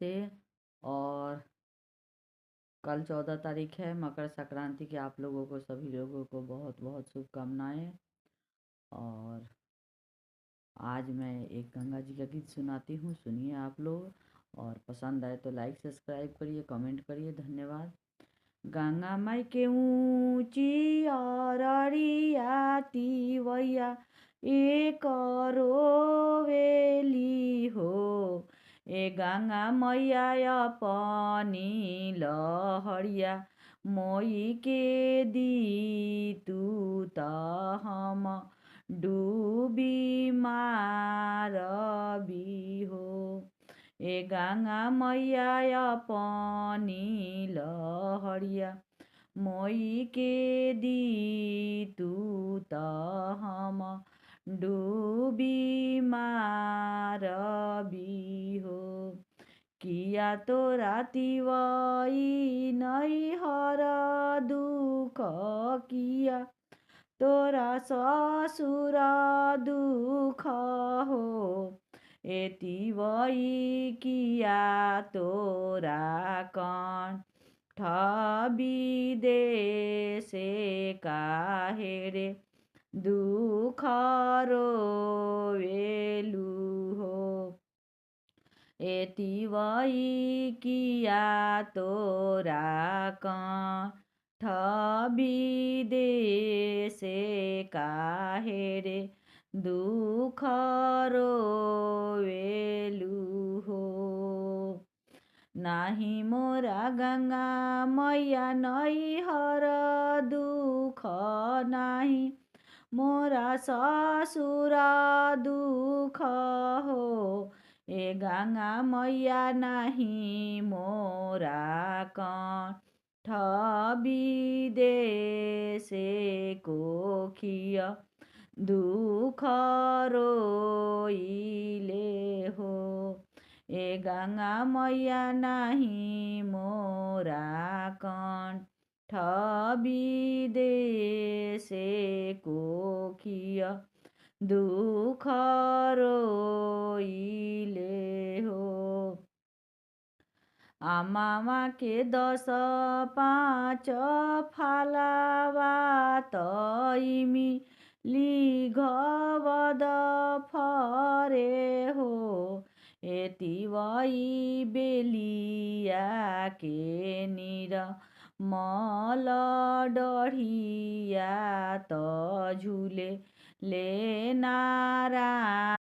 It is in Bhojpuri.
नमस्ते। और कल 14 तारीख है, मकर संक्रांति की आप लोगों को, सभी लोगों को बहुत बहुत शुभकामनाएं। और आज मैं एक गंगा जी का गीत सुनाती हूँ, सुनिए आप लोग। और पसंद आए तो लाइक सब्सक्राइब करिए, कमेंट करिए। धन्यवाद। गंगा माई के ऊँची अररिया तिवैया एक रोवेली हो। ए गंगा मैया अपनी लहरिया मोई के दी तू त हम डूबी मारबी हो। ए गंगा मैया अपनी लहरिया मोई के दी तू त हम डूबी मारबी हो। किया तो रातिवई नहीं हर दुख किया तोरा ससुर दुख हो। एति वही किया तोरा कण विदेशे काहे रे दुख रोवेलु हो। एति वही किया तोरा कण विदेशे काहे रे दुख रोवेलु हो। नाही मोरा गंगा मैया नैहर दुख नाही मोरा ससुर दुख हो। ए गंगा मैया नाही मोरा कण विदेशे कोखिय दुख रोइले हो। ए गंगा मैया नाही मोरा कण विदेशे कोखिय दुख रोइले हो। आमामा के 10 5 फालावा तइमी लिघबद फरे हो। एति वही बेलिया के निर मल डढिया त झुले ले नारायणी